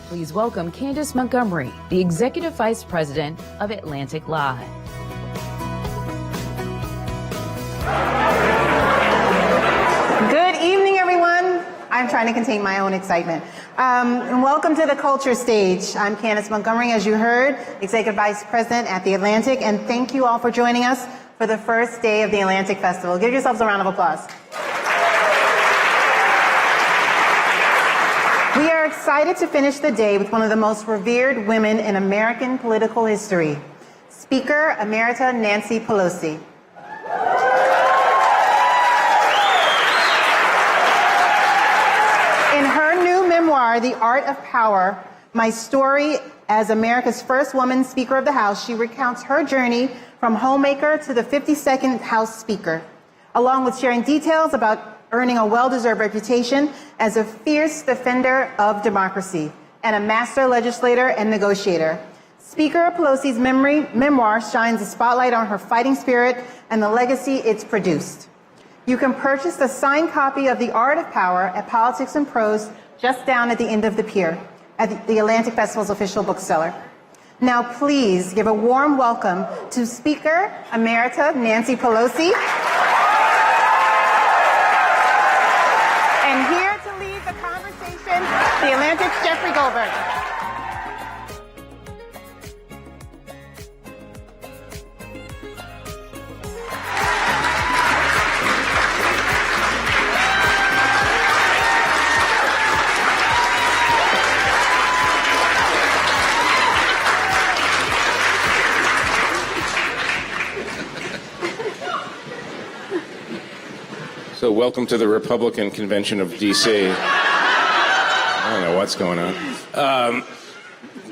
Please welcome Candace Montgomery, the Executive Vice President of Atlantic Live. Good evening, everyone. I'm trying to contain my own excitement. And welcome to the Culture Stage. I'm Candace Montgomery, as you heard, Executive Vice President at the Atlantic, and thank you all for joining us for the first day of the Atlantic Festival. Give yourselves a round of applause. We are excited to finish the day with one of the most revered women in American political history, Speaker Emerita Nancy Pelosi. In her new memoir, The Art of Power, My Story as America's First Woman Speaker of the House, she recounts her journey from homemaker to the 52nd House Speaker, along with sharing details about earning a well-deserved reputation as a fierce defender of democracy and a master legislator and negotiator. Speaker Pelosi's memoir shines a spotlight on her fighting spirit and the legacy it's produced. You can purchase the signed copy of The Art of Power at Politics and Prose just down at the end of the pier at the Atlantic Festival's official bookseller. Now please give a warm welcome to Speaker Emerita Nancy Pelosi. And here to lead the conversation, the Atlantic's Jeffrey Goldberg. So welcome to the Republican Convention of D.C. I don't know what's going on.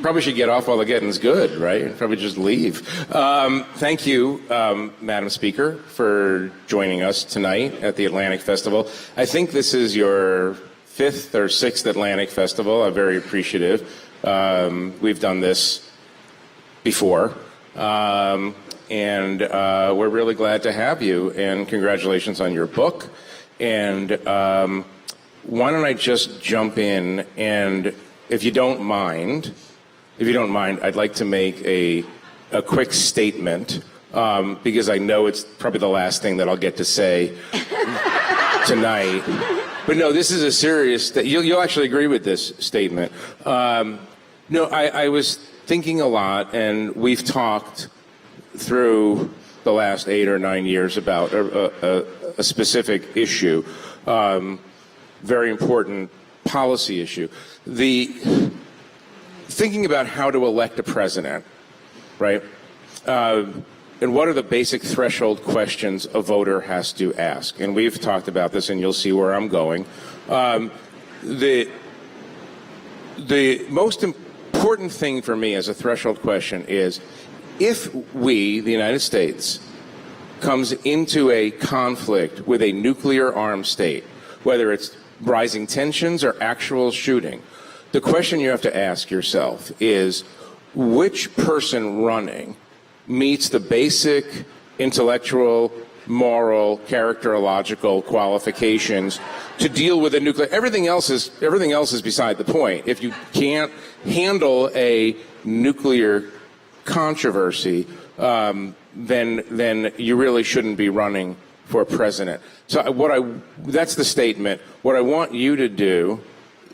Probably should get off while the getting's good, right? Probably just leave. Thank you, Madam Speaker, for joining us tonight at the Atlantic Festival. I think this is your 5th or 6th Atlantic Festival. I'm very appreciative. We've done this before. And we're really glad to have you, and congratulations on your book. And why don't I just jump in, and if you don't mind, I'd like to make a quick statement, because I know it's probably the last thing that I'll get to say tonight. But no, this is a serious, you'll actually agree with this statement. No, I was thinking a lot, and we've talked through the last 8 or 9 years about a specific issue, very important policy issue. Thinking about how to elect a president, right? And what are the basic threshold questions a voter has to ask? And we've talked about this, and you'll see where I'm going. The most important thing for me as a threshold question is, if we, the United States, comes into a conflict with a nuclear armed state, whether it's rising tensions or actual shooting, the question you have to ask yourself is, which person running meets the basic intellectual, moral, characterological qualifications to deal with a nuclear? Everything else is beside the point. If you can't handle a nuclear controversy, then you really shouldn't be running for president. So that's the statement. What I want you to do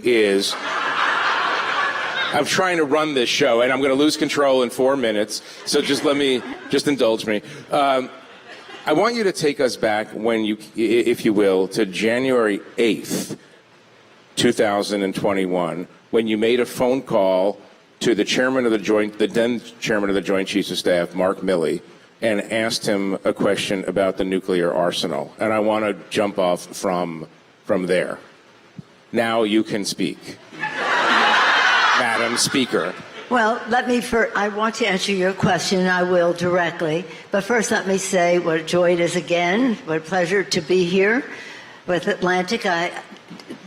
is, I'm trying to run this show, and I'm going to lose control in 4 minutes, so just indulge me. I want you to take us back, if you will, to January 8th, 2021, when you made a phone call to the then chairman of the Joint Chiefs of Staff, Mark Milley, and asked him a question about the nuclear arsenal. And I want to jump off from there. Now you can speak. Madam Speaker. Well, I want to answer your question, and I will directly. But first, let me say what a joy it is again, what a pleasure to be here with Atlantic.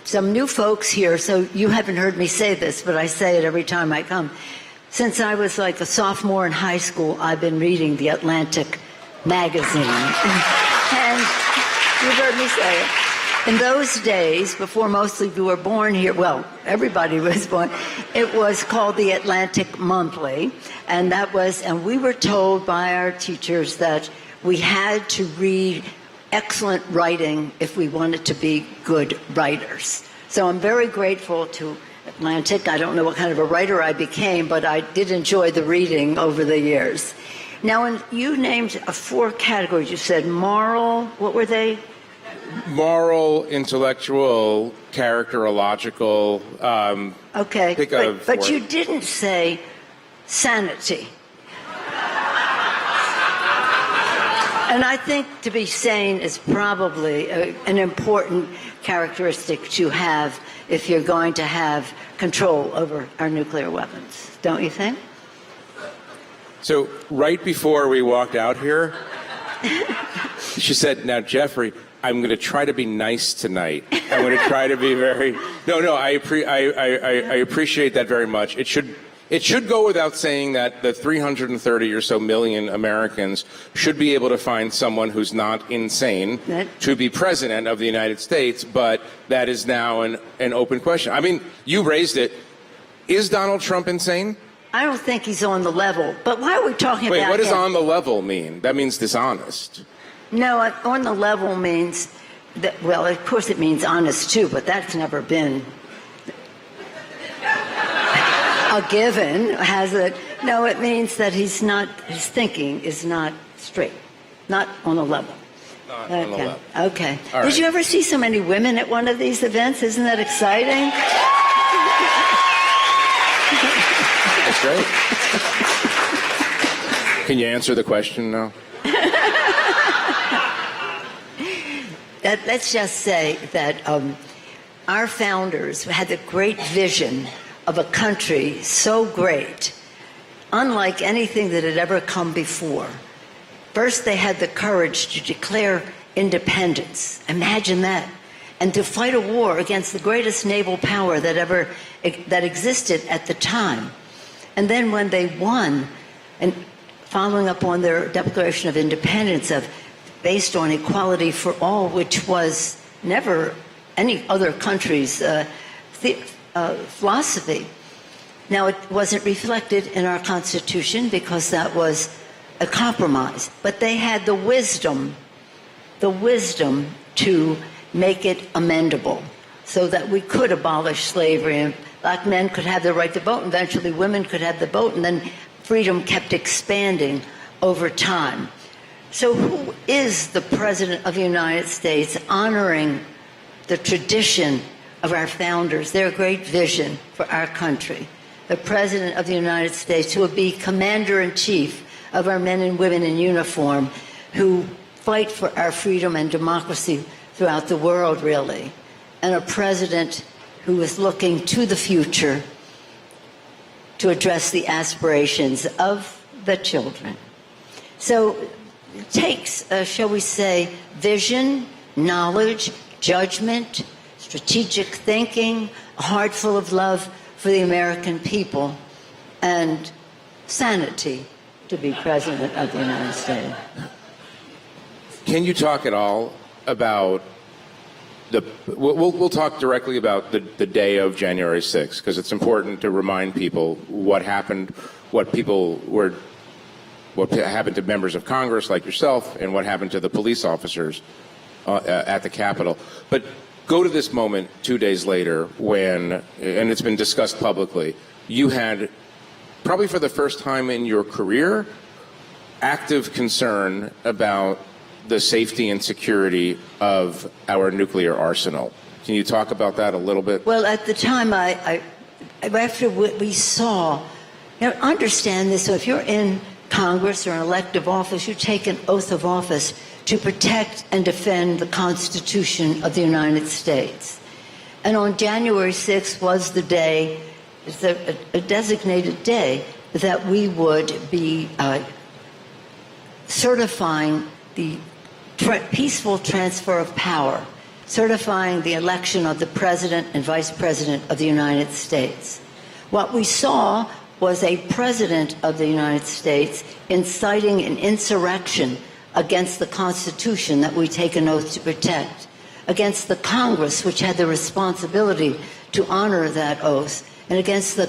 Some new folks here, so you haven't heard me say this, but I say it every time I come. Since I was like a sophomore in high school, I've been reading the Atlantic magazine. And you've heard me say it. In those days, before most of you were born here, well, everybody was born, it was called the Atlantic Monthly, and we were told by our teachers that we had to read excellent writing if we wanted to be good writers. So I'm very grateful to Atlantic. I don't know what kind of a writer I became, but I did enjoy the reading over the years. Now, you named 4 categories. You said moral, what were they? Moral, intellectual, characterological. Okay, but you word. didn't say sanity. And I think to be sane is probably an important characteristic to have if you're going to have control over our nuclear weapons, don't you think? So right before we walked out here, she said, "Now, Jeffrey, I'm going to try to be nice tonight. I'm going to try to be very." No. I appreciate that very much. It should go without saying that the 330 or so million Americans should be able to find someone who's not insane to be president of the United States. But that is now an open question. I mean, you raised it. Is Donald Trump insane? I don't think he's on the level. But why are we talking about him? Wait, what does on the level mean? That means dishonest. No, on the level means that, well, of course it means honest too, but that's never been a given, has it? No, it means that his thinking is not straight, not on the level. Not on the level. Okay. All Did right. you ever see so many women at one of these events? Isn't that exciting? That's great. Can you answer the question now? Let's just say that our founders had the great vision of a country so great, unlike anything that had ever come before. First, they had the courage to declare independence. Imagine that. And to fight a war against the greatest naval power that existed at the time. And then when they won, and following up on their Declaration of Independence based on equality for all, which was never any other country's philosophy. Now, it wasn't reflected in our Constitution because that was a compromise. But they had the wisdom to make it amendable so that we could abolish slavery and black men could have the right to vote. Eventually, women could have the vote, and then freedom kept expanding over time. So who is the President of the United States honoring the tradition of our founders, their great vision for our country? The President of the United States, who will be Commander-in-Chief of our men and women in uniform who fight for our freedom and democracy throughout the world, really. And a president who is looking to the future to address the aspirations of the children. So it takes, shall we say, vision, knowledge, judgment, strategic thinking, a heart full of love for the American people, and sanity to be President of the United States. Can you talk at all about we'll talk directly about the day of January 6th, because it's important to remind people what happened, what happened to members of Congress like yourself, and what happened to the police officers at the Capitol. But go to this moment 2 days later when, and it's been discussed publicly, you had, probably for the first time in your career, active concern about the safety and security of our nuclear arsenal. Can you talk about that a little bit? Well, at the time, after what we saw, understand this, so if you're in Congress or an elective office, you take an oath of office to protect and defend the Constitution of the United States. And on January 6th was the day, it's a designated day, that we would be certifying the peaceful transfer of power, certifying the election of the President and Vice President of the United States. What we saw was a President of the United States inciting an insurrection against the Constitution that we take an oath to protect. against the Congress, which had the responsibility to honor that oath, and against the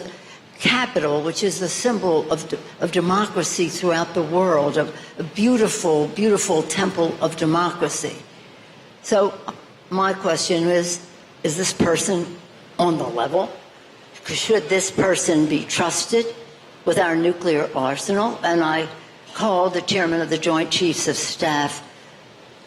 Capitol, which is the symbol of democracy throughout the world, of a beautiful, beautiful temple of democracy. So my question is this person on the level? Should this person be trusted with our nuclear arsenal? And I called the chairman of the Joint Chiefs of Staff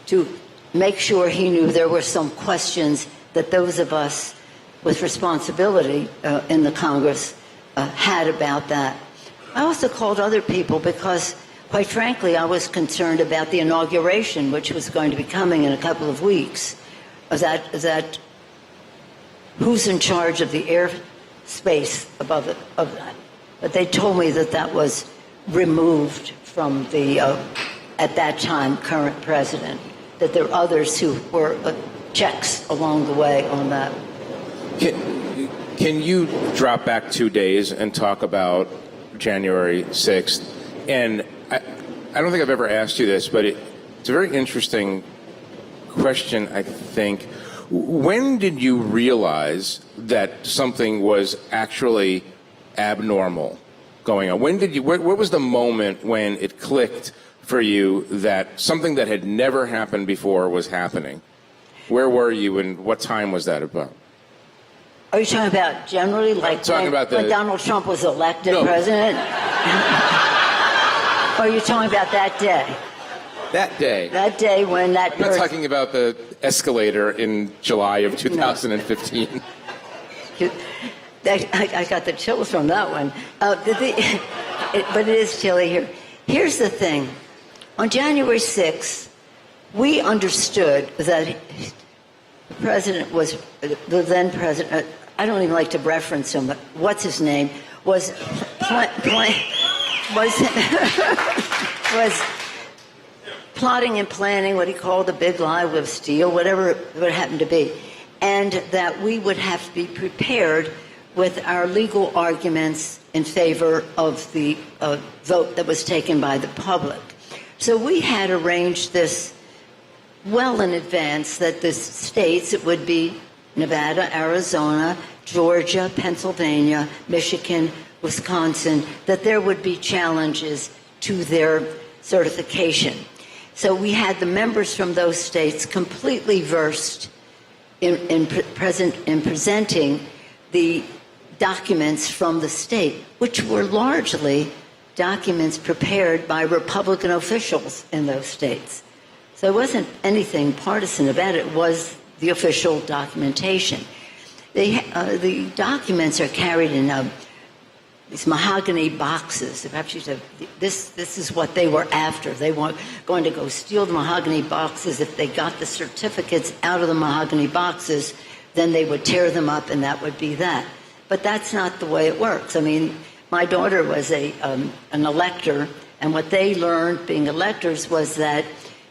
to make sure he knew there were some questions that those of us with responsibility in the Congress had about that. I also called other people because, quite frankly, I was concerned about the inauguration, which was going to be coming in a couple of weeks. That who's in charge of the airspace above it, of that? But they told me that that was removed from the, at that time, current president, that there are others who were checks along the way on that. Can you drop back 2 days and talk about January 6th? And I don't think I've ever asked you this, but it's a very interesting question, I think. When did you realize that something was actually abnormal going on? What was the moment when it clicked for you that something that had never happened before was happening? Where were you and what time was that about? Are you talking about generally, like when Donald Trump was elected president? Or are you talking about that day? That day. That day when that person... I'm not talking about the escalator in July of 2015. No. I got the chills from that one. But it is chilly here. Here's the thing. On January 6th, we understood that the president was, the then president, I don't even like to reference him, but what's his name, was plotting and planning what he called the big lie with steel, whatever it would happen to be, and that we would have to be prepared with our legal arguments in favor of the vote that was taken by the public. So we had arranged this well in advance, that the states, it would be Nevada, Arizona, Georgia, Pennsylvania, Michigan, Wisconsin, that there would be challenges to their certification. So we had the members from those states completely versed in presenting the documents from the state, which were largely documents prepared by Republican officials in those states. So it wasn't anything partisan about it. It was the official documentation. The documents are carried in these mahogany boxes. Perhaps you said, this is what they were after. They were going to go steal the mahogany boxes. If they got the certificates out of the mahogany boxes, then they would tear them up, and that would be that. But that's not the way it works. I mean, my daughter was an elector, and what they learned being electors was that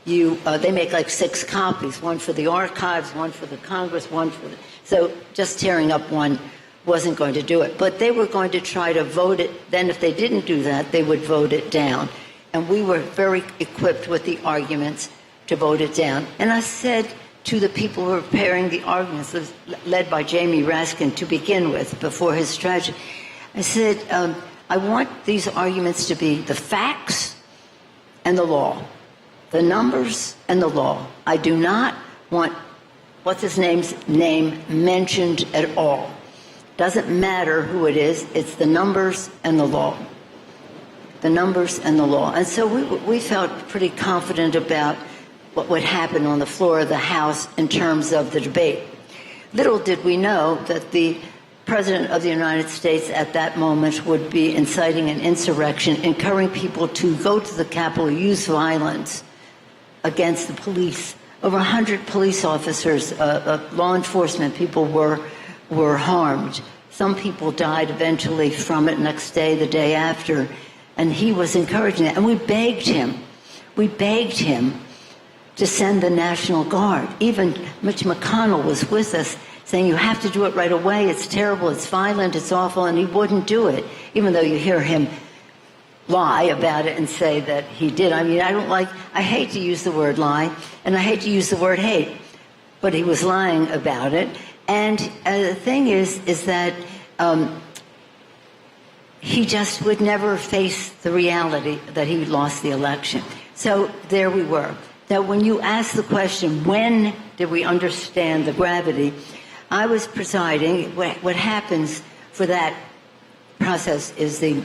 they make like 6 copies, one for the archives, one for the Congress, one for the... So just tearing up one wasn't going to do it. But they were going to try to vote it. Then if they didn't do that, they would vote it down. And we were very equipped with the arguments to vote it down. And I said to the people who were preparing the arguments, led by Jamie Raskin to begin with, before his tragedy, I said, I want these arguments to be the facts and the law. The numbers and the law. I do not want what's his name's name mentioned at all. Doesn't matter who it is. It's the numbers and the law. The numbers and the law. And so we felt pretty confident about what would happen on the floor of the House in terms of the debate. Little did we know that the President of the United States at that moment would be inciting an insurrection, encouraging people to go to the Capitol, use violence against the police. Over 100 police officers, law enforcement people were harmed. Some people died eventually from it next day, the day after. And he was encouraging that. And we begged him to send the National Guard. Even Mitch McConnell was with us saying, you have to do it right away. It's terrible. It's violent. It's awful. And he wouldn't do it, even though you hear him lie about it and say that he did. I mean, I hate to use the word lie, and I hate to use the word hate. but he was lying about it. And the thing is that he just would never face the reality that he lost the election. So there we were. Now, when you ask the question, when did we understand the gravity, I was presiding. What happens for that process is the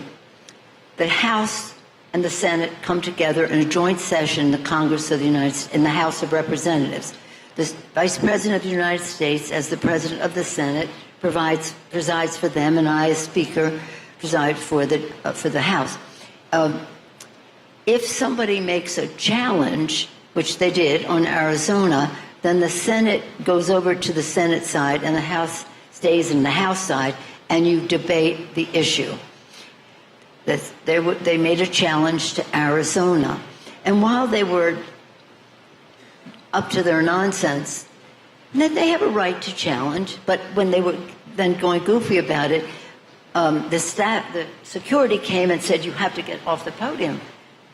House and the Senate come together in a joint session in the Congress of the United States, in the House of Representatives. The Vice President of the United States, as the President of the Senate, presides for them, and I, as Speaker, preside for the House. If somebody makes a challenge, which they did on Arizona, then the Senate goes over to the Senate side and the House stays in the House side, and you debate the issue. They made a challenge to Arizona. And while they were up to their nonsense, they have a right to challenge, but when they were then going goofy about it, the security came and said, you have to get off the podium.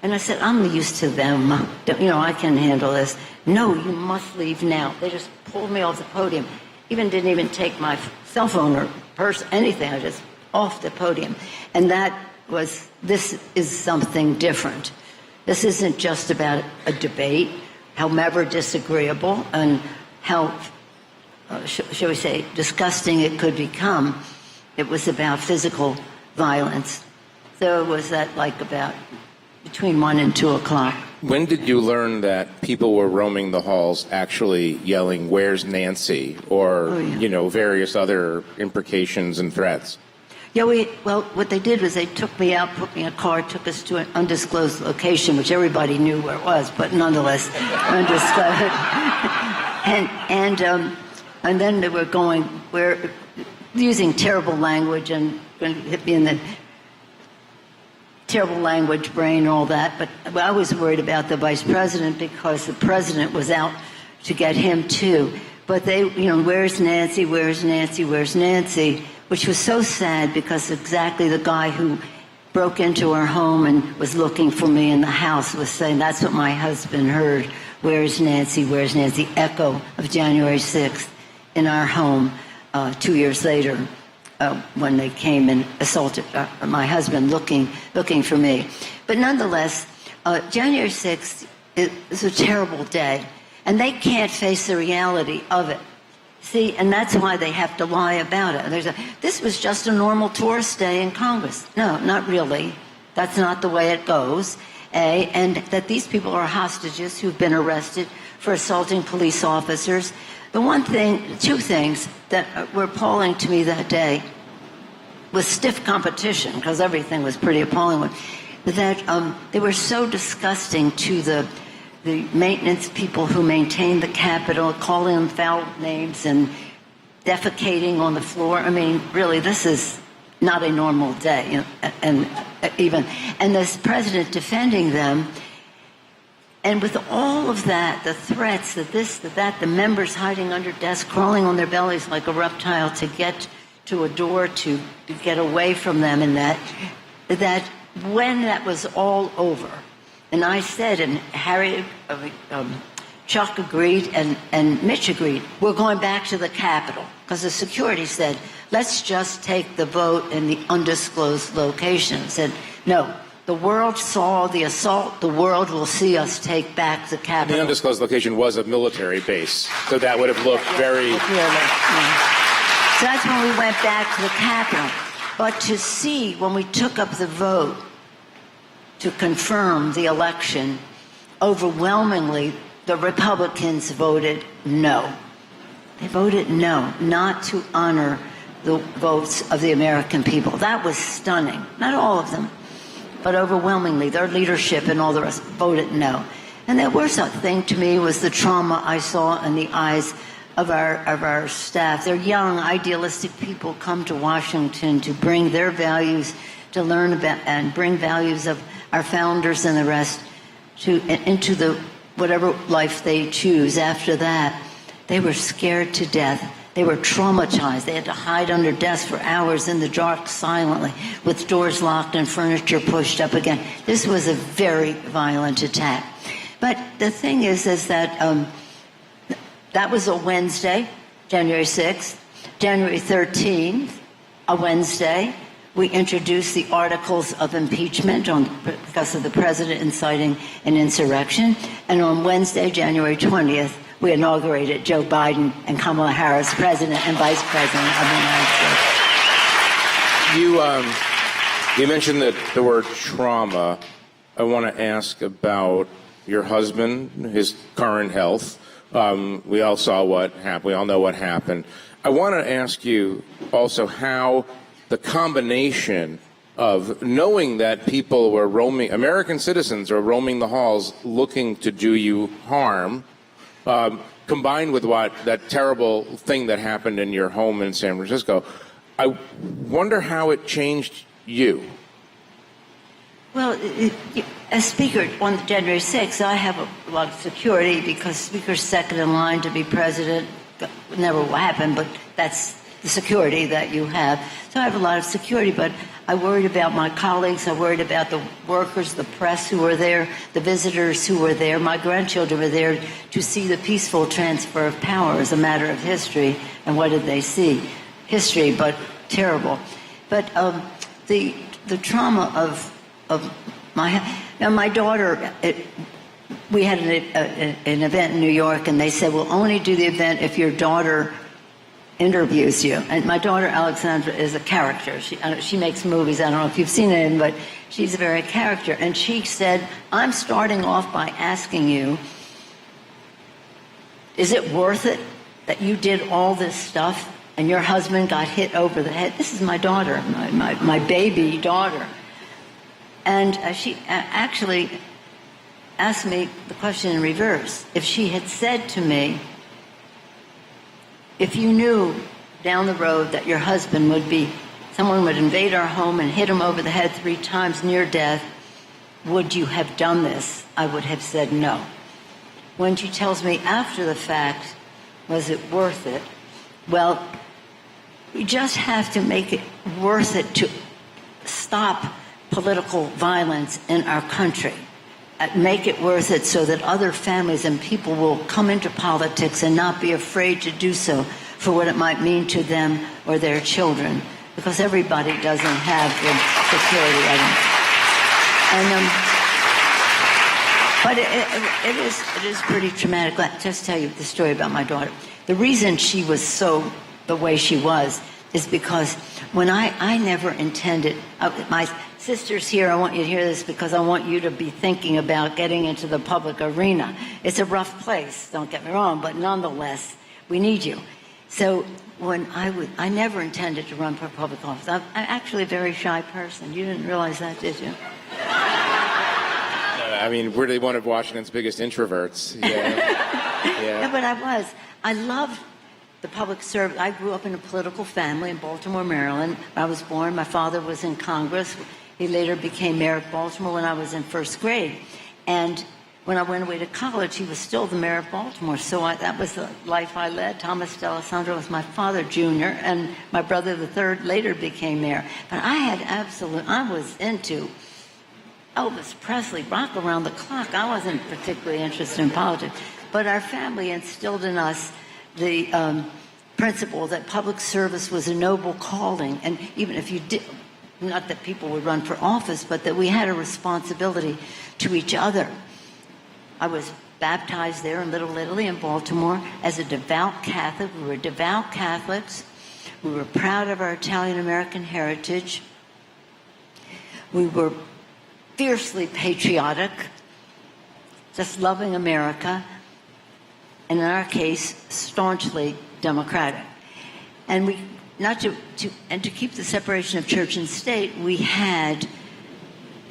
And I said, I'm used to them. I can handle this. No, you must leave now. They just pulled me off the podium. Didn't even take my cell phone or purse, anything. I just off the podium. And this is something different. This isn't just about a debate, however disagreeable and how, shall we say, disgusting it could become. It was about physical violence. So it was about between 1 and 2 o'clock. When did you learn that people were roaming the halls actually yelling, "Where's Nancy?" or, various other imprecations and threats? Yeah, what they did was they took me out, put me in a car, took us to an undisclosed location, which everybody knew where it was, but nonetheless undisclosed. and then they were we're using terrible language and going to hit me in the terrible language brain and all that, but I was worried about the vice president because the president was out to get him too. But they, where's Nancy, where's Nancy, where's Nancy, which was so sad because exactly the guy who broke into our home and was looking for me in the house was saying, that's what my husband heard, where's Nancy, echo of January 6th in our home 2 years later. When they came and assaulted my husband looking for me. But nonetheless, January 6th is a terrible day, and they can't face the reality of it. See, and that's why they have to lie about it. This was just a normal tourist day in Congress. No, not really. That's not the way it goes. And that these people are hostages who've been arrested for assaulting police officers. Two things that were appalling to me that day was stiff competition, because everything was pretty appalling, that they were so disgusting to the maintenance people who maintained the Capitol, calling them foul names and defecating on the floor. I mean, really, this is not a normal day. And this president defending them. And with all of that, the threats, the members hiding under desks, crawling on their bellies like a reptile to get to a door to get away from them, and that when that was all over, and I said, and Chuck agreed, and Mitch agreed, we're going back to the Capitol, because the security said, let's just take the vote in the undisclosed location. Said, no. The world saw the assault. The world will see us take back the Capitol. The undisclosed location was a military base, so that would have looked very... So that's when we went back to the Capitol. But to see, when we took up the vote to confirm the election, overwhelmingly, the Republicans voted no. They voted no, not to honor the votes of the American people. That was stunning. Not all of them, but overwhelmingly, their leadership and all the rest voted no. And the worst thing to me was the trauma I saw in the eyes of our staff. They're young, idealistic people come to Washington to bring their values, to learn about and bring values of our founders and the rest into the whatever life they choose. After that, they were scared to death. They were traumatized. They had to hide under desks for hours in the dark silently with doors locked and furniture pushed up again. This was a very violent attack. But the thing is that that was a Wednesday, January 6th. January 13th, a Wednesday, we introduced the articles of impeachment because of the president inciting an insurrection. And on Wednesday, January 20th, we inaugurated Joe Biden and Kamala Harris, President and Vice President of the United States. You mentioned the word trauma. I want to ask about your husband, his current health. We all saw what happened. We all know what happened. I want to ask you also how the combination of knowing that people were roaming, American citizens are roaming the halls looking to do you harm, combined with that terrible thing that happened in your home in San Francisco. I wonder how it changed you. Well, as Speaker on January 6th, I have a lot of security because Speaker's second in line to be president. Never will happen, but that's the security that you have. So I have a lot of security, but I worried about my colleagues. I worried about the workers, the press who were there, the visitors who were there. My grandchildren were there to see the peaceful transfer of power as a matter of history. And what did they see? History, but terrible. But the trauma of my daughter, we had an event in New York, and they said, we'll only do the event if your daughter interviews you. And my daughter, Alexandra, is a character. She makes movies. I don't know if you've seen it, but she's a very character. And she said, I'm starting off by asking you, is it worth it that you did all this stuff and your husband got hit over the head? This is my daughter, my baby daughter. And she actually asked me the question in reverse. If she had said to me, if you knew down the road that your husband someone would invade our home and hit him over the head 3 times near death, would you have done this? I would have said no. When she tells me after the fact, was it worth it? Well, we just have to make it worth it to stop political violence in our country. Make it worth it so that other families and people will come into politics and not be afraid to do so for what it might mean to them or their children, because everybody doesn't have the security of them. But it is pretty traumatic. I'll just tell you the story about my daughter. The reason she was the way she was is because when I never intended, my sisters here, I want you to hear this because I want you to be thinking about getting into the public arena. It's a rough place, don't get me wrong, but nonetheless, we need you. So when I never intended to run for public office. I'm actually a very shy person. You didn't realize that, did you? I mean, we're one of Washington's biggest introverts. Yeah. No, but I loved the public service. I grew up in a political family in Baltimore, Maryland. I was born. My father was in Congress. He later became mayor of Baltimore when I was in first grade. And when I went away to college, he was still the mayor of Baltimore. So that was the life I led. Thomas D'Alessandro was my father, Jr., and my brother, the third, later became mayor. But I was into Elvis Presley, rock around the clock. I wasn't particularly interested in politics. But our family instilled in us the principle that public service was a noble calling. And even if you did, not that people would run for office, but that we had a responsibility to each other. I was baptized there in Little Italy in Baltimore as a devout Catholic. We were devout Catholics. We were proud of our Italian-American heritage. We were fiercely patriotic, just loving America, and in our case, staunchly democratic. And to keep the separation of church and state, we had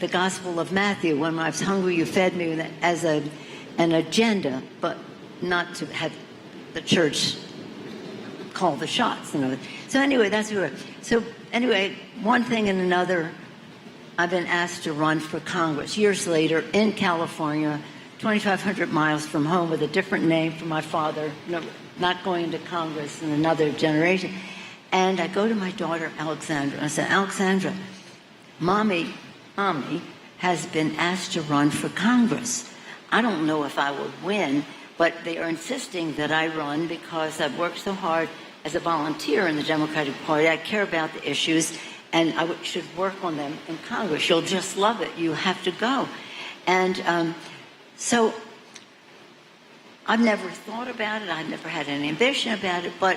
the Gospel of Matthew. When I was hungry, you fed me, as an agenda, but not to have the church call the shots. So anyway, that's where. So anyway, one thing and another, I've been asked to run for Congress. Years later, in California, 2,500 miles from home, with a different name for my father, not going into Congress in another generation. And I go to my daughter, Alexandra, and I said, Alexandra, Mommy has been asked to run for Congress. I don't know if I would win, but they are insisting that I run because I've worked so hard as a volunteer in the Democratic Party. I care about the issues, and I should work on them in Congress. You'll just love it. You have to go. And so I've never thought about it. I've never had any ambition about it, but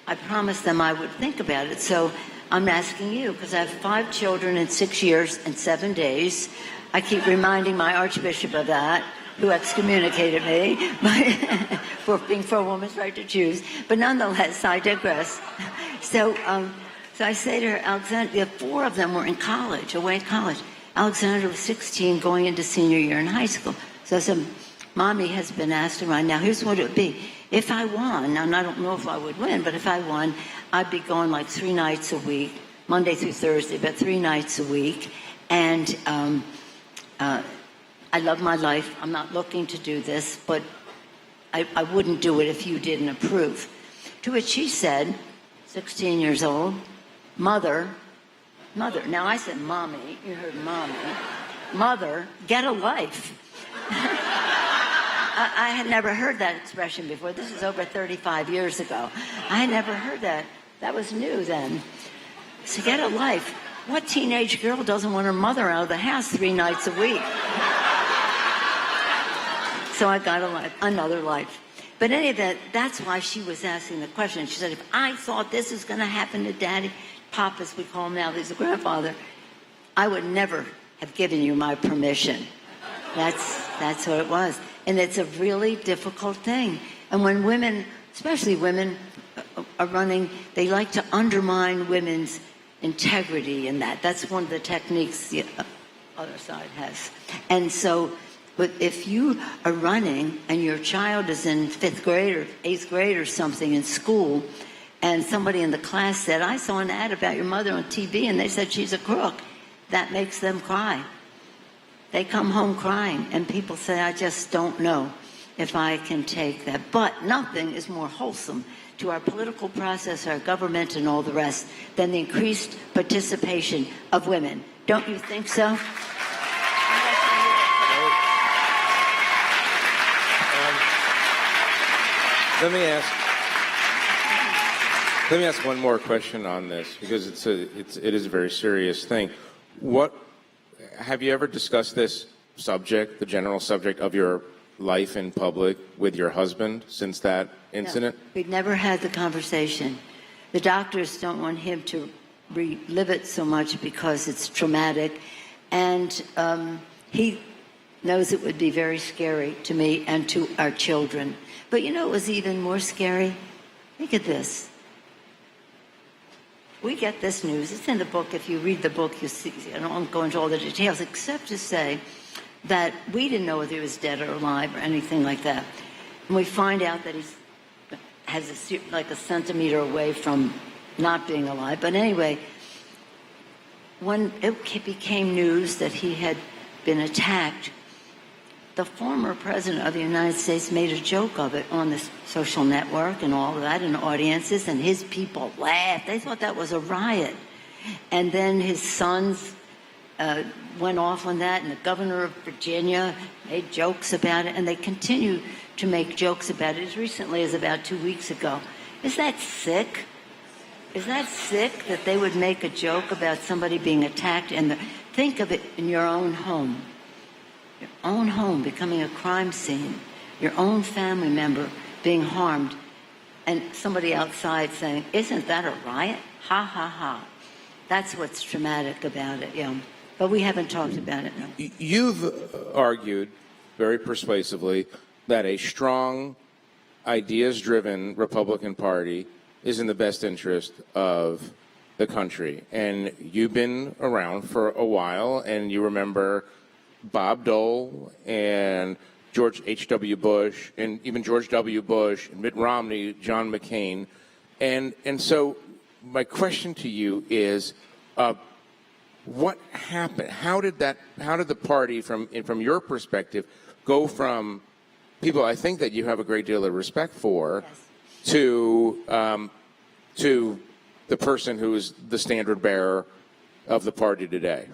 I promised them I would think about it. So I'm asking you, because I have 5 children in 6 years and 7 days. I keep reminding my Archbishop of that, who excommunicated me for being for a woman's right to choose. But nonetheless, I digress. So I say to her, Alexandra, 4 of them were in college, away at college. Alexandra was 16, going into senior year in high school. So I said, Mommy has been asked right now, here's what it would be. If I won, and I don't know if I would win, but if I won, I'd be going like 3 nights a week, Monday through Thursday, but 3 nights a week. And I love my life. I'm not looking to do this, but I wouldn't do it if you didn't approve. To which she said, 16 years old, Mother. Now I said, Mommy. You heard Mommy. Mother, get a life. I had never heard that expression before. This is over 35 years ago. I had never heard that. That was new then. So get a life. What teenage girl doesn't want her mother out of the house 3 nights a week? So I got another life. But any of that, that's why she was asking the question. She said, if I thought this was going to happen to Daddy, Pop, as we call him now, he's a grandfather, I would never have given you my permission. That's what it was. And it's a really difficult thing. And when women, especially women, are running, they like to undermine women's integrity in that. That's one of the techniques the other side has. And so, but if you are running and your child is in 5th grade or 8th grade or something in school, and somebody in the class said, I saw an ad about your mother on TV and they said she's a crook, that makes them cry. They come home crying, and people say, I just don't know if I can take that. But nothing is more wholesome to our political process, our government, and all the rest than the increased participation of women. Don't you think so? Let me ask one more question on this, because it is a very serious thing. Have you ever discussed this subject, the general subject of your life in public, with your husband since that incident? No, we've never had the conversation. The doctors don't want him to relive it so much because it's traumatic, and he knows it would be very scary to me and to our children. But you know, it was even more scary. Think of this. We get this news. It's in the book. If you read the book, you see. I don't go into all the details, except to say that we didn't know whether he was dead or alive or anything like that. And we find out that he has like a centimeter away from not being alive. But anyway, when it became news that he had been attacked, the former president of the United States made a joke of it on the social network and all of that, and audiences, and his people laughed. They thought that was a riot. And then his sons went off on that, and the governor of Virginia made jokes about it, and they continue to make jokes about it as recently as about 2 weeks ago. Is that sick? Is that sick that they would make a joke about somebody being attacked? And think of it in your own home. Your own home becoming a crime scene, your own family member being harmed, and somebody outside saying, isn't that a riot? Ha, ha, ha. That's what's traumatic about it, yeah. But we haven't talked about it, no. You've argued very persuasively that a strong, ideas-driven Republican Party is in the best interest of the country. And you've been around for a while, and you remember Bob Dole and George H.W. Bush, and even George W. Bush, and Mitt Romney, John McCain. And so my question to you is, what happened? How did the party, from your perspective, go from people I think that you have a great deal of respect for, yes, to the person who is the standard bearer of the party today?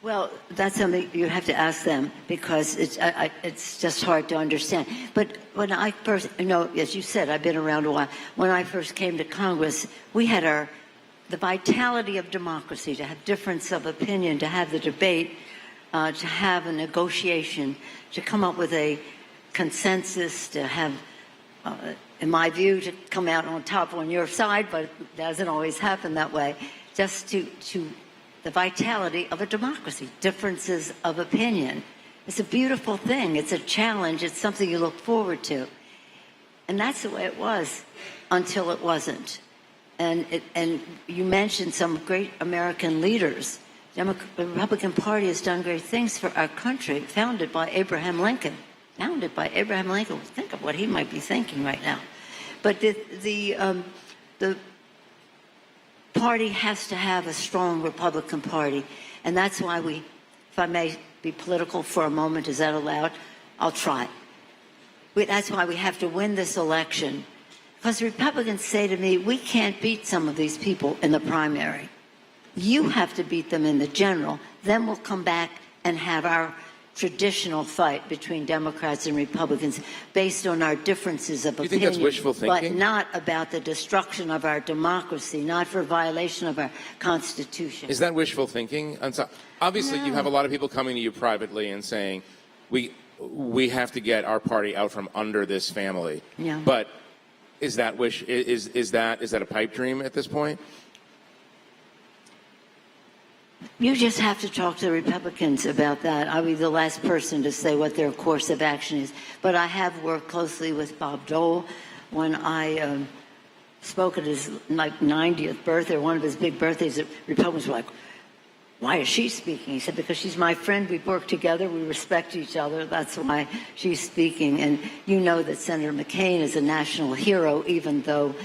Well, that's something you have to ask them, because it's just hard to understand. But when I first, as you said, I've been around a while. When I first came to Congress, we had the vitality of democracy, to have difference of opinion, to have the debate, to have a negotiation, to come up with a consensus, to have, in my view, to come out on top on your side, but it doesn't always happen that way. Just to the vitality of a democracy, differences of opinion. It's a beautiful thing. It's a challenge. It's something you look forward to. And that's the way it was until it wasn't. And you mentioned some great American leaders. The Republican Party has done great things for our country, founded by Abraham Lincoln. Founded by Abraham Lincoln. Think of what he might be thinking right now. But the party has to have a strong Republican Party, and that's why we, if I may be political for a moment, is that allowed? I'll try. That's why we have to win this election, because Republicans say to me, we can't beat some of these people in the primary. You have to beat them in the general, then we'll come back and have our traditional fight between Democrats and Republicans based on our differences of opinion. You think that's wishful thinking? But not about the destruction of our democracy, not for violation of our Constitution. Is that wishful thinking? Obviously, you have a lot of people coming to you privately and saying, we have to get our party out from under this family. Yeah. But is that is that a pipe dream at this point? You just have to talk to the Republicans about that. I'll be the last person to say what their course of action is. But I have worked closely with Bob Dole when I spoke at his 90th birthday, or one of his big birthdays. The Republicans were like, why is she speaking? He said, because she's my friend. We've worked together. We respect each other. That's why she's speaking. And you know that Senator McCain is a national hero, even though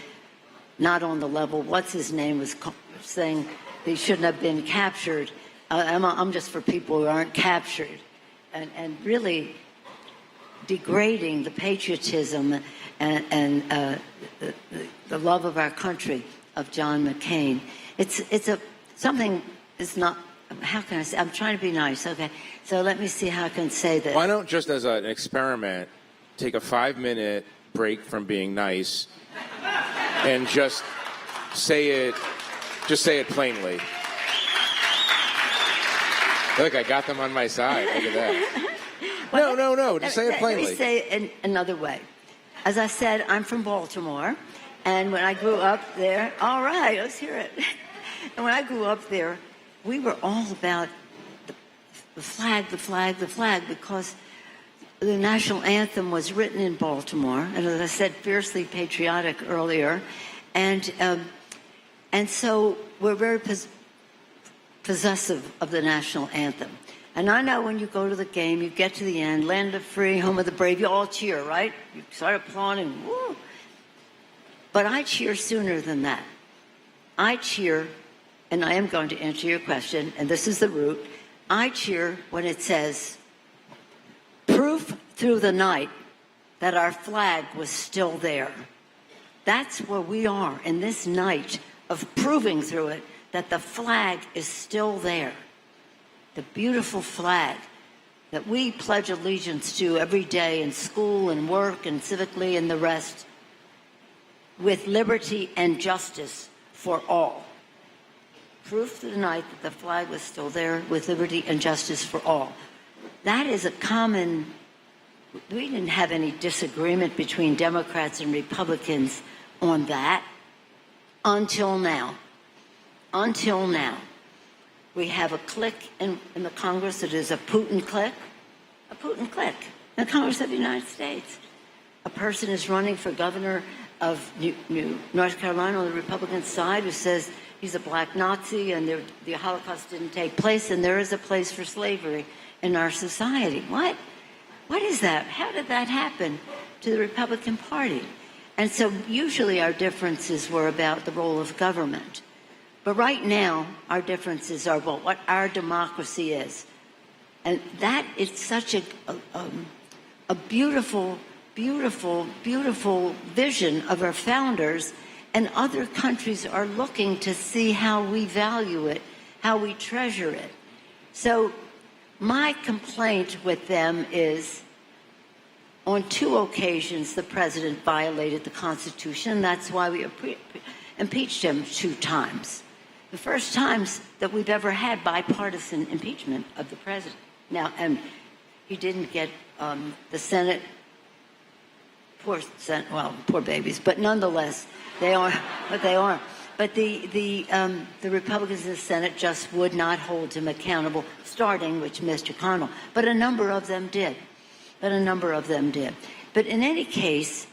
not on the level, what's his name, was saying they shouldn't have been captured. I'm just for people who aren't captured, and really degrading the patriotism and the love of our country of John McCain. It's something. It's not. How can I say? I'm trying to be nice. Okay, so let me see how I can say this. Why don't, just as an experiment, take a 5-minute break from being nice and just say it. Just say it plainly. Look, I got them on my side. Look at that. No. Just say it plainly. Let me say it another way. As I said, I'm from Baltimore, and when I grew up there, all right, let's hear it. And when I grew up there, we were all about the flag, because the national anthem was written in Baltimore, and as I said, fiercely patriotic earlier, and so we're very possessive of the national anthem. And I know when you go to the game, you get to the end, land of free, home of the brave, you all cheer, right? You start applauding, woo. But I cheer sooner than that. I cheer, and I am going to answer your question, and this is the root. I cheer when it says, proof through the night that our flag was still there. That's where we are in this night of proving through it that the flag is still there. The beautiful flag that we pledge allegiance to every day in school and work and civically and the rest, with liberty and justice for all. Proof to the night that the flag was still there, with liberty and justice for all. That is a common. We didn't have any disagreement between Democrats and Republicans on that. Until now. We have a clique in the Congress that is a Putin clique. A Putin clique in the Congress of the United States. A person is running for governor of North Carolina on the Republican side who says he's a black Nazi and the Holocaust didn't take place and there is a place for slavery in our society. What? What is that? How did that happen to the Republican Party? And so usually our differences were about the role of government. But right now, our differences are about what our democracy is. And that is such a beautiful, beautiful, beautiful vision of our founders. And other countries are looking to see how we value it, how we treasure it. So my complaint with them is, on 2 occasions, the president violated the Constitution, and that's why we impeached him 2 times. The first times that we've ever had bipartisan impeachment of the president. Now, and he didn't get the Senate, poor babies, but nonetheless, they are what they are. But the Republicans in the Senate just would not hold him accountable, starting with Mr. McConnell. But a number of them did. But in any case,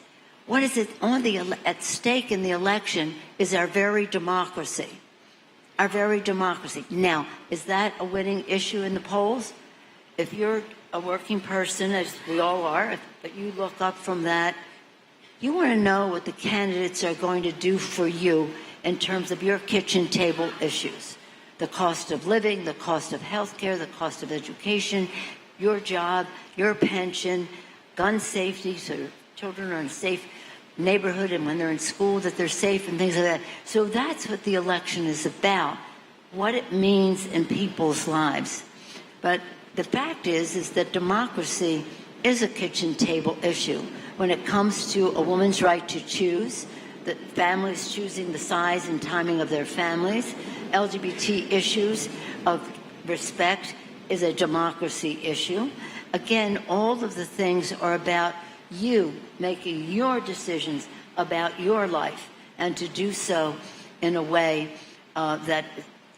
what is at stake in the election is our very democracy. Our very democracy. Now, is that a winning issue in the polls? If you're a working person, as we all are, but you look up from that, you want to know what the candidates are going to do for you in terms of your kitchen table issues. The cost of living, the cost of health care, the cost of education, your job, your pension, gun safety, so your children are in a safe neighborhood, and when they're in school that they're safe and things like that. So that's what the election is about, what it means in people's lives. But the fact is that democracy is a kitchen table issue when it comes to a woman's right to choose, the families choosing the size and timing of their families, LGBT issues of respect is a democracy issue. Again, all of the things are about you making your decisions about your life, and to do so in a way that,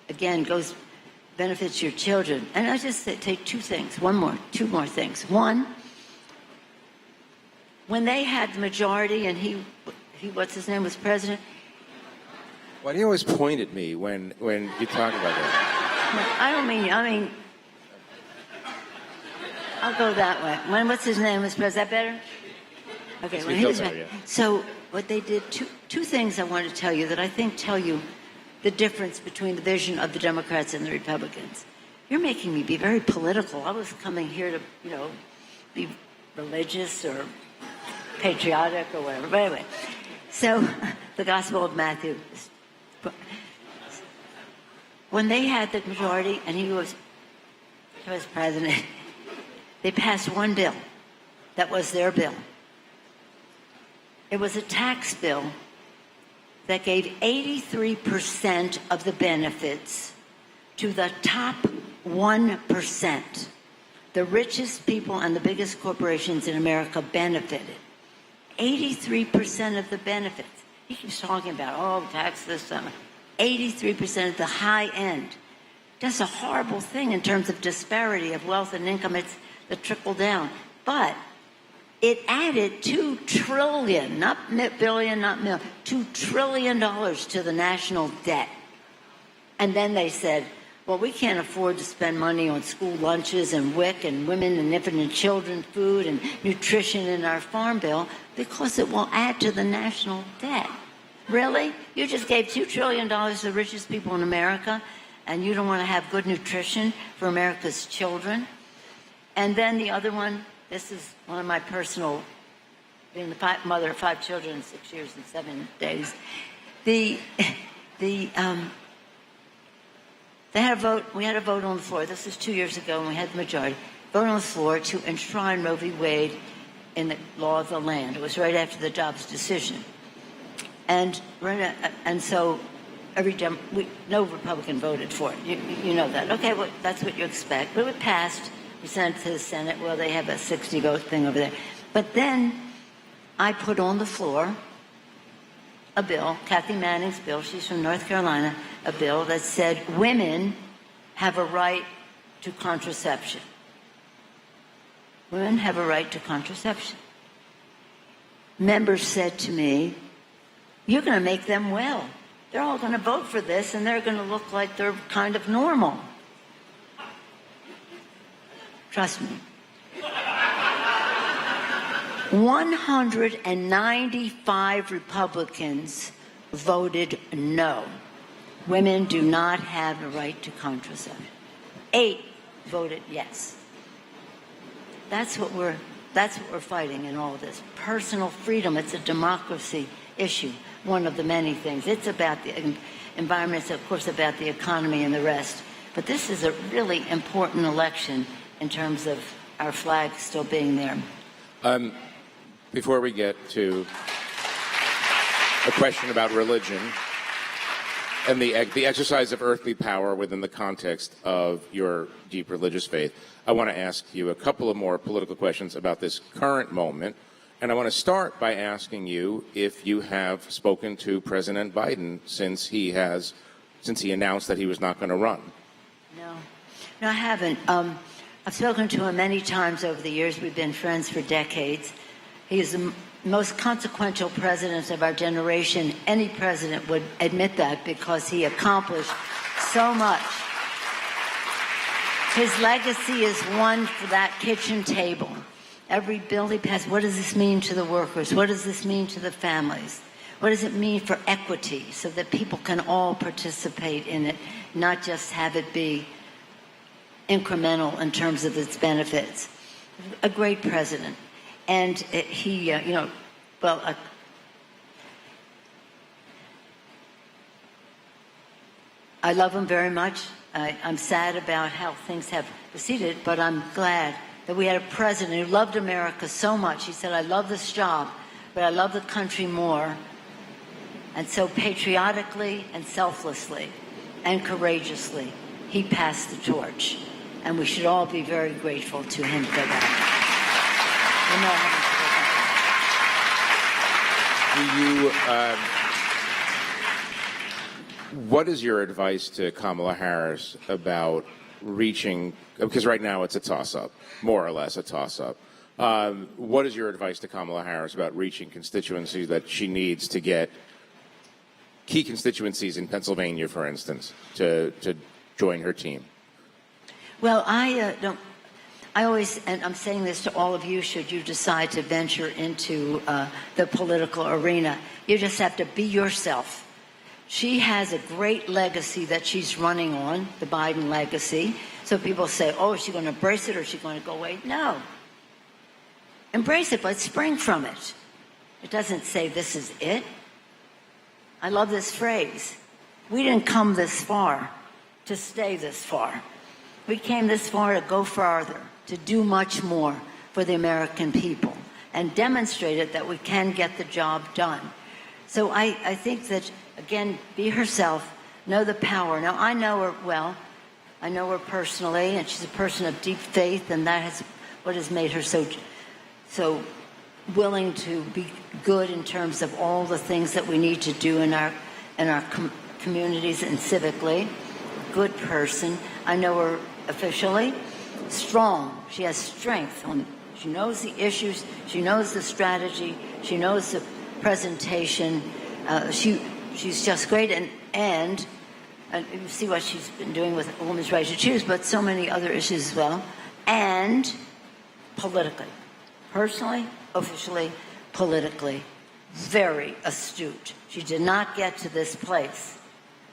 again, benefits your children. And I just take 2 things, two more things. One, when they had the majority and he what's his name, was president. Why do you always point at me when you talk about that? I mean, I'll go that way. When what's his name was president, is that better? Okay, when he was better, yeah. So what they did, two things I want to tell you that I think tell you the difference between the vision of the Democrats and the Republicans. You're making me be very political. I was coming here to, be religious or patriotic or whatever. But anyway, so the Gospel of Matthew. When they had the majority and he was president, they passed one bill that was their bill. It was a tax bill that gave 83% of the benefits to the top 1%. The richest people and the biggest corporations in America benefited. 83% of the benefits. He keeps talking about, tax this, 83% at the high end. That's a horrible thing in terms of disparity of wealth and income. It's the trickle down. But it added $2 trillion, not billion, not million, $2 trillion to the national debt. And then they said, well, we can't afford to spend money on school lunches and WIC and women and infant and children food and nutrition in our farm bill because it will add to the national debt. Really? You just gave $2 trillion to the richest people in America, and you don't want to have good nutrition for America's children? And then the other one, this is one of my personal, being the mother of 5 children, 6 years and 7 days. They had a vote. We had a vote on the floor. This was 2 years ago, and we had the majority vote on the floor to enshrine Roe v. Wade in the law of the land. It was right after the Dobbs decision, and so no Republican voted for it. You know that. Okay, well, that's what you expect. But it passed. We sent it to the Senate. Well, they have a 60-vote thing over there. But then I put on the floor a bill, Kathy Manning's bill, she's from North Carolina, a bill that said women have a right to contraception. Women have a right to contraception. Members said to me, you're going to make them well. They're all going to vote for this, and they're going to look like they're kind of normal. Trust me. 195 Republicans voted no. Women do not have a right to contraception. 8 voted yes. That's what we're fighting in all this. Personal freedom. It's a democracy issue. One of the many things. It's about the environment. It's, of course, about the economy and the rest. But this is a really important election in terms of our flag still being there. Before we get to a question about religion and the exercise of earthly power within the context of your deep religious faith, I want to ask you a couple of more political questions about this current moment. And I want to start by asking you if you have spoken to President Biden since he announced that he was not going to run. No, I haven't. I've spoken to him many times over the years. We've been friends for decades. He is the most consequential president of our generation. Any president would admit that because he accomplished so much. His legacy is one for that kitchen table. Every bill he passed, what does this mean to the workers? What does this mean to the families? What does it mean for equity so that people can all participate in it, not just have it be incremental in terms of its benefits? A great president. And he, I love him very much. I'm sad about how things have proceeded, but I'm glad that we had a president who loved America so much. He said, I love this job, but I love the country more. And so patriotically and selflessly and courageously, he passed the torch. And we should all be very grateful to him for that. What is your advice to Kamala Harris about reaching, because right now it's a toss-up, more or less a toss-up. What is your advice to Kamala Harris about reaching constituencies that she needs to get, key constituencies in Pennsylvania, for instance, to join her team? Well, I always, and I'm saying this to all of you, should you decide to venture into the political arena, you just have to be yourself. She has a great legacy that she's running on, the Biden legacy. So people say, oh, is she going to embrace it or is she going to go away? No. Embrace it, but spring from it. It doesn't say this is it. I love this phrase. We didn't come this far to stay this far. We came this far to go farther, to do much more for the American people, and demonstrated that we can get the job done. So I think that, again, be herself, know the power. Now, I know her well. I know her personally, and she's a person of deep faith, and that is what has made her so willing to be good in terms of all the things that we need to do in our communities and civically. Good person. I know her officially. Strong. She has strength. She knows the issues. She knows the strategy. She knows the presentation. She's just great. And you see what she's been doing with a woman's right to choose, but so many other issues as well. And politically. Personally, officially, politically. Very astute. She did not get to this place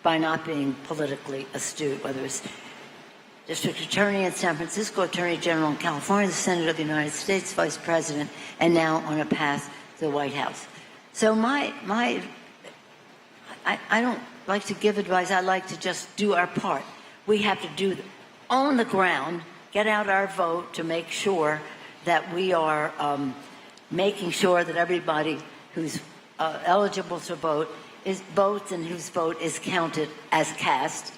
by not being politically astute, whether it's District Attorney in San Francisco, Attorney General in California, the Senator of the United States, Vice President, and now on a path to the White House. So I don't like to give advice. I like to just do our part. We have to do on the ground, get out our vote to make sure that we are making sure that everybody who's eligible to vote votes and whose vote is counted as cast.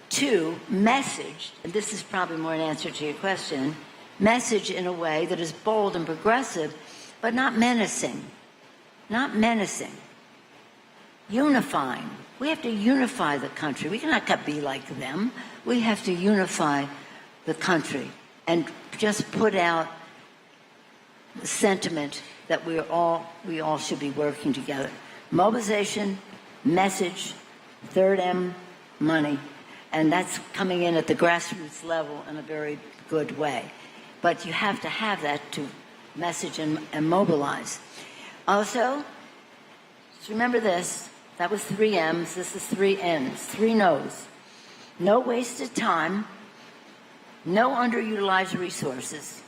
2, message, and this is probably more an answer to your question, message in a way that is bold and progressive, but not menacing. Not menacing. Unifying. We have to unify the country. We cannot be like them. We have to unify the country and just put out the sentiment that we all should be working together. Mobilization, message, third M, money. And that's coming in at the grassroots level in a very good way. But you have to have that to message and mobilize. Also, just remember this. That was 3 M's. This is 3 N's. 3 no's. No wasted time, no underutilized resources,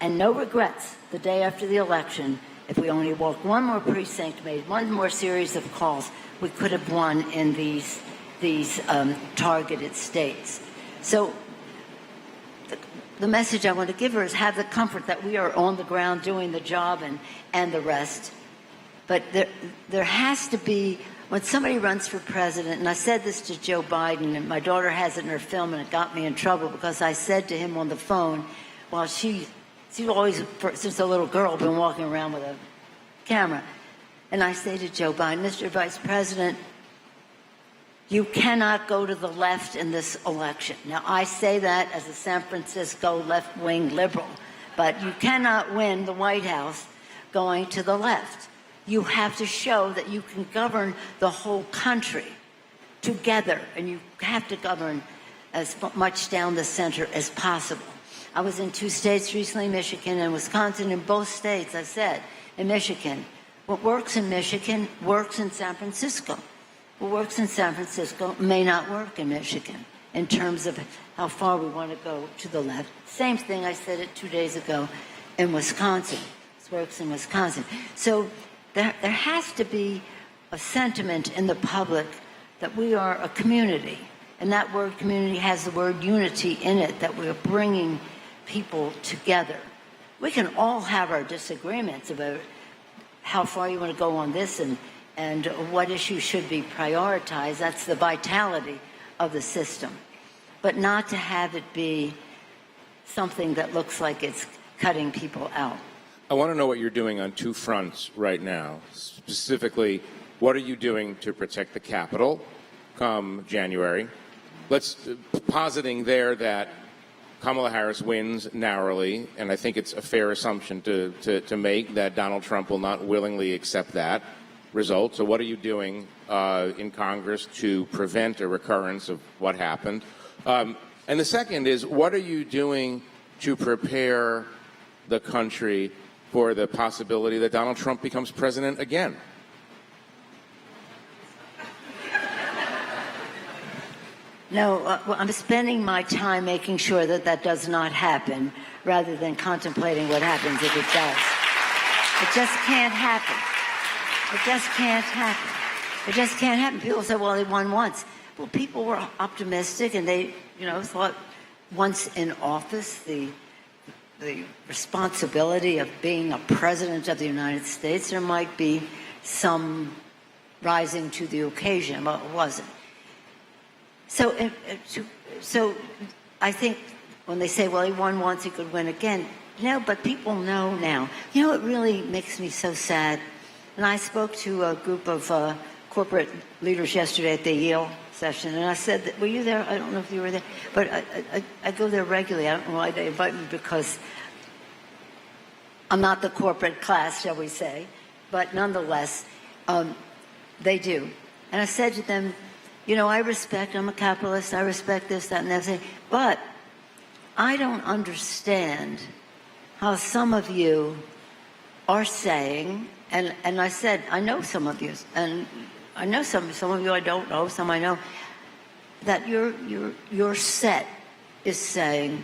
and no regrets the day after the election. If we only walked one more precinct, made one more series of calls, we could have won in these targeted states. So the message I want to give her is have the comfort that we are on the ground doing the job and the rest. But there has to be, when somebody runs for president, and I said this to Joe Biden, and my daughter has it in her film, and it got me in trouble because I said to him on the phone, while she's always, since a little girl, been walking around with a camera, and I say to Joe Biden, Mr. Vice President, you cannot go to the left in this election. Now, I say that as a San Francisco left-wing liberal, but you cannot win the White House going to the left. You have to show that you can govern the whole country together, and you have to govern as much down the center as possible. I was in 2 states recently, Michigan and Wisconsin. In both states, I said, in Michigan, what works in Michigan works in San Francisco. What works in San Francisco may not work in Michigan in terms of how far we want to go to the left. Same thing, I said it 2 days ago in Wisconsin. This works in Wisconsin. So there has to be a sentiment in the public that we are a community. And that word community has the word unity in it, that we're bringing people together. We can all have our disagreements about how far you want to go on this and what issues should be prioritized. That's the vitality of the system. But not to have it be something that looks like it's cutting people out. I want to know what you're doing on 2 fronts right now. Specifically, what are you doing to protect the Capitol come January? Let's positing there that Kamala Harris wins narrowly, and I think it's a fair assumption to make that Donald Trump will not willingly accept that result. So what are you doing in Congress to prevent a recurrence of what happened? And the second is, what are you doing to prepare the country for the possibility that Donald Trump becomes president again? No, well, I'm spending my time making sure that that does not happen rather than contemplating what happens if it does. It just can't happen. It just can't happen. It just can't happen. People say, well, they won once. Well, people were optimistic, and they, thought once in office, the responsibility of being a president of the United States, there might be some rising to the occasion, but it wasn't. So I think when they say, well, he won once, he could win again. But people know now. It really makes me so sad. And I spoke to a group of corporate leaders yesterday at the Yale session, and I said, were you there? I don't know if you were there, but I go there regularly. I don't know why they invite me, because I'm not the corporate class, shall we say, but nonetheless, they do. And I said to them, I'm a capitalist, I respect this, that, and that, but I don't understand how some of you are saying, and I said, I know some of you, and I know some of you I don't know, some I know, that your set is saying,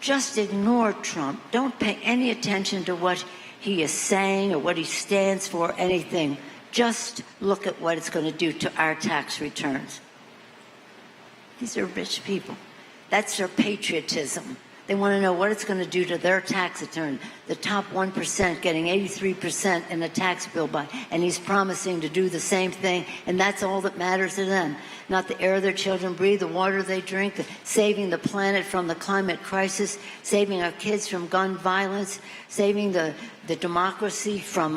just ignore Trump. Don't pay any attention to what he is saying or what he stands for, anything. Just look at what it's going to do to our tax returns. These are rich people. That's their patriotism. They want to know what it's going to do to their tax return. The top 1% getting 83% in the tax bill and he's promising to do the same thing, and that's all that matters to them. Not the air their children breathe, the water they drink, saving the planet from the climate crisis, saving our kids from gun violence, saving the democracy from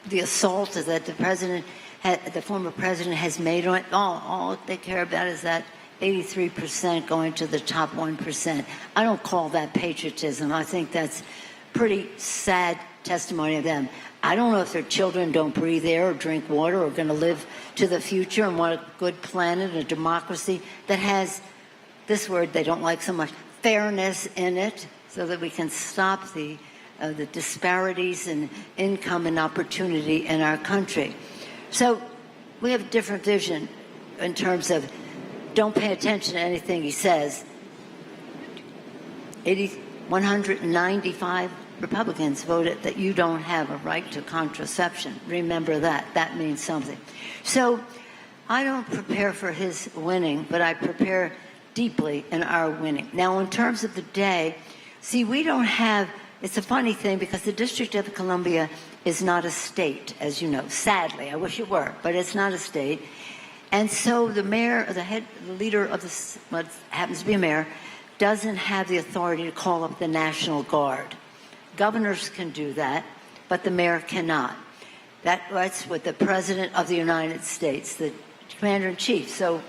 the assault that the former president has made on it. All they care about is that 83% going to the top 1%. I don't call that patriotism. I think that's pretty sad testimony of them. I don't know if their children don't breathe air or drink water or are going to live to the future and want a good planet, a democracy that has this word they don't like so much, fairness in it, so that we can stop the disparities in income and opportunity in our country. So we have a different vision in terms of don't pay attention to anything he says. 195 Republicans voted that you don't have a right to contraception. Remember that. That means something. So I don't prepare for his winning, but I prepare deeply in our winning. Now, in terms of the day, see, we don't have, it's a funny thing because the District of Columbia is not a state, as you know. Sadly, I wish it were, but it's not a state. And so the mayor, the leader of what happens to be a mayor, doesn't have the authority to call up the National Guard. Governors can do that, but the mayor cannot. That's with the President of the United States, the Commander-in-Chief. So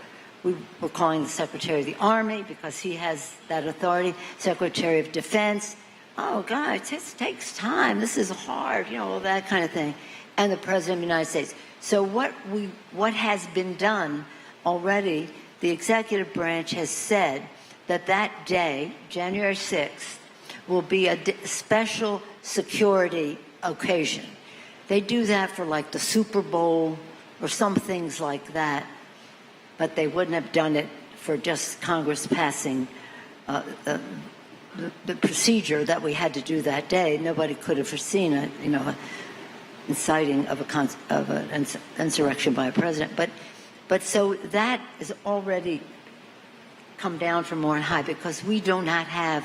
we were calling the Secretary of the Army because he has that authority, Secretary of Defense. Oh, God, it takes time. This is hard, you know, all that kind of thing. And the President of the United States. So what has been done already, the executive branch has said that that day, January 6th, will be a special security occasion. They do that for like the Super Bowl or some things like that, but they wouldn't have done it for just Congress passing the procedure that we had to do that day. Nobody could have foreseen it, you know, inciting of an insurrection by a president. But so that is already come down from on high because we do not have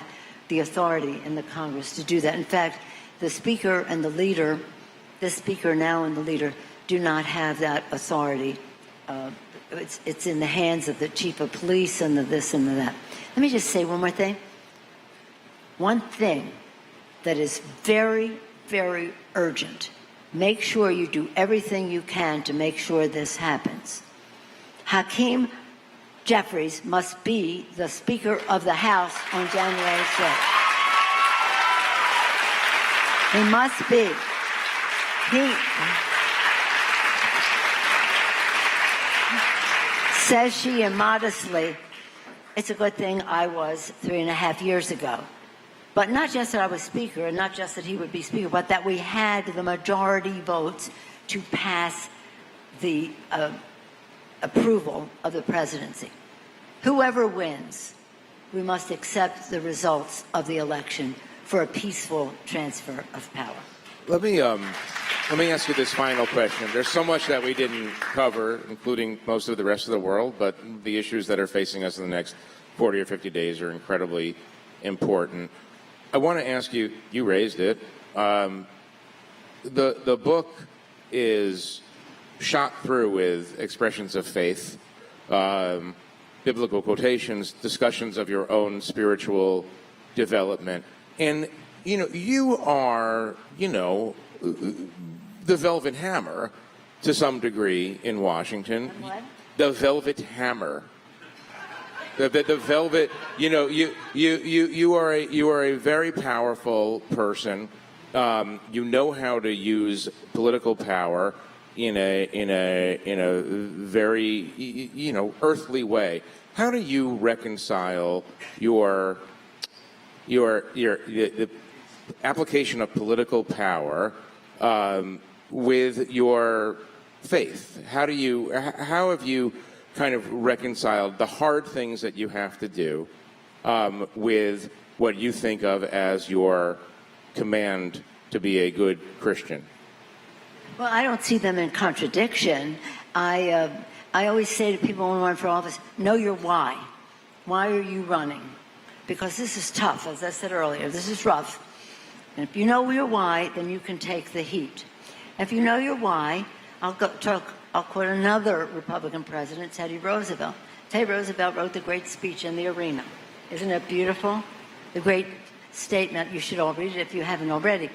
the authority in the Congress to do that. In fact, the Speaker and the leader, the Speaker now and the leader, do not have that authority. It's in the hands of the Chief of Police and the this and the that. Let me just say one more thing. One thing that is very, very urgent. Make sure you do everything you can to make sure this happens. Hakeem Jeffries must be the Speaker of the House on January 6th. He must be. He says she immodestly, it's a good thing I was 3.5 years ago. But not just that I was Speaker, and not just that he would be Speaker, but that we had the majority votes to pass the approval of the presidency. Whoever wins, we must accept the results of the election for a peaceful transfer of power. Let me ask you this final question. There's so much that we didn't cover, including most of the rest of the world, but the issues that are facing us in the next 40 or 50 days are incredibly important. I want to ask you, you raised it, the book is shot through with expressions of faith, biblical quotations, discussions of your own spiritual development. And, you know, you are, you know, the Velvet Hammer to some degree in Washington. What? The Velvet Hammer. The velvet, you know, you are a very powerful person. You know how to use political power in a very, you know, earthly way. How do you reconcile the application of political power with your faith? How have you kind of reconciled the hard things that you have to do with what you think of as your command to be a good Christian? Well, I don't see them in contradiction. I always say to people when I run for office, know your why. Why are you running? Because this is tough, as I said earlier. This is rough. And if you know your why, then you can take the heat. If you know your why, I'll quote another Republican president, Teddy Roosevelt. Teddy Roosevelt wrote the great speech in the arena. Isn't it beautiful? The great statement. You should all read it if you haven't already.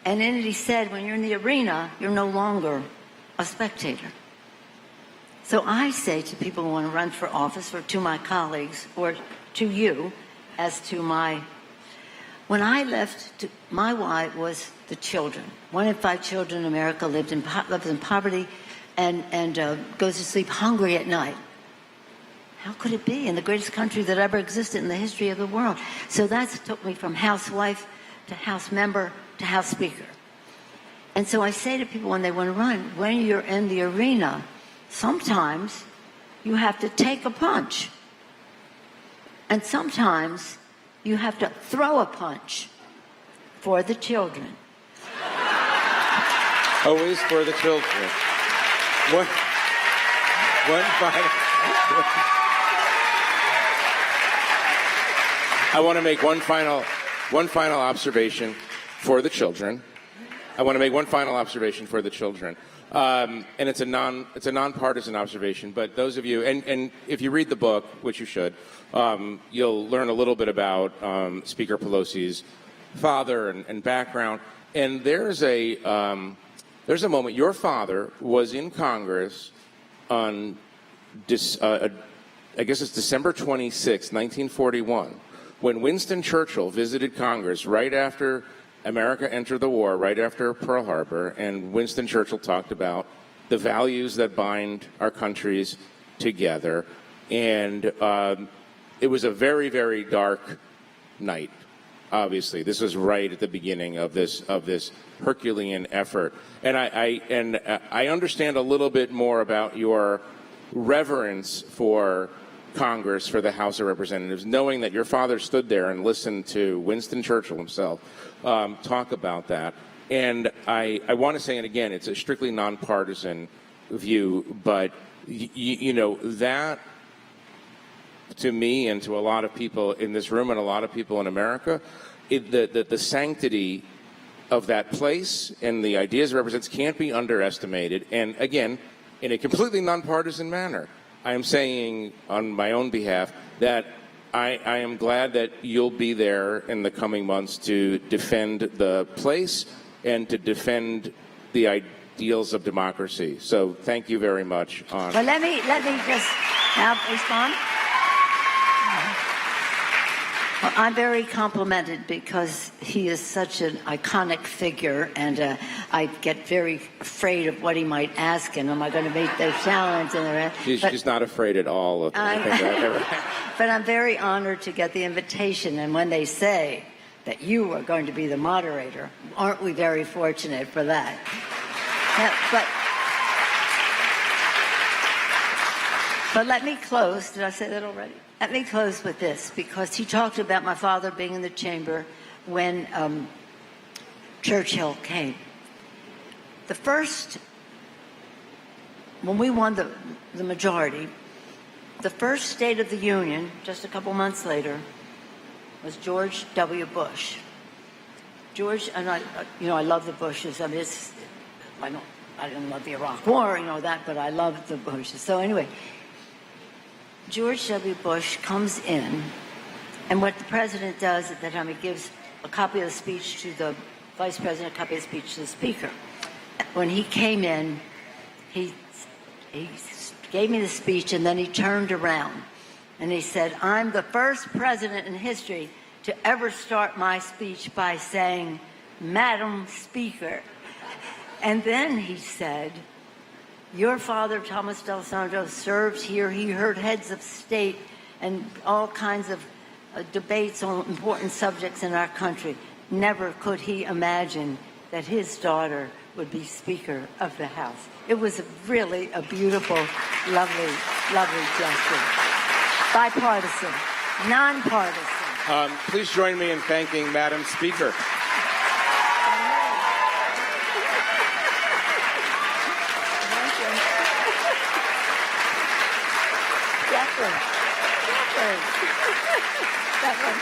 And in it he said, when you're in the arena, you're no longer a spectator. So I say to people who want to run for office, or to my colleagues, or to you, as to when I left, my why was the children. 1 in 5 children in America lives in poverty and goes to sleep hungry at night. How could it be in the greatest country that ever existed in the history of the world? So that took me from housewife to House member to House Speaker. And so I say to people when they want to run, when you're in the arena, sometimes you have to take a punch. And sometimes you have to throw a punch for the children. Always for the children. I want to make one final observation for the children. And it's a nonpartisan observation. But those of you, and if you read the book, which you should, you'll learn a little bit about Speaker Pelosi's father and background. And there's a moment. Your father was in Congress on I guess it's December 26, 1941, when Winston Churchill visited Congress right after America entered the war, right after Pearl Harbor, and Winston Churchill talked about the values that bind our countries together. And it was a very, very dark night. Obviously, this was right at the beginning of this Herculean effort, and I understand a little bit more about your reverence for Congress, for the House of Representatives, knowing that your father stood there and listened to Winston Churchill himself talk about that. And I want to say it again, it's a strictly nonpartisan view, but you know, that to me and to a lot of people in this room and a lot of people in America, the sanctity of that place and the ideas it represents can't be underestimated. And again, in a completely nonpartisan manner, I am saying on my own behalf that I am glad that you'll be there in the coming months to defend the place and to defend the ideals of democracy. So thank you very much. Well, let me just now respond. Well, I'm very complimented because he is such an iconic figure, and I get very afraid of what he might ask, and am I going to meet the challenge and the rest. She's not afraid at all of anything I've ever. But I'm very honored to get the invitation, and when they say that you are going to be the moderator, aren't we very fortunate for that? But let me close. Did I say that already? Let me close with this, because he talked about my father being in the chamber when Churchill came. When we won the majority, the first State of the Union, just a couple months later, was George W. Bush. George, and I love the Bushes. I mean, I didn't love the Iraq War, that, but I loved the Bushes. So anyway, George W. Bush comes in, and what the president does at that time, he gives a copy of the speech to the vice president, a copy of the speech to the speaker. When he came in, he gave me the speech, and then he turned around, and he said, "I'm the first president in history to ever start my speech by saying, 'Madam Speaker.'" And then he said, "Your father, Thomas D'Alessandro, served here. He heard heads of state and all kinds of debates on important subjects in our country. Never could he imagine that his daughter would be Speaker of the House." It was really a beautiful, lovely, lovely gesture. Bipartisan, nonpartisan. Please join me in thanking Madam Speaker. That one.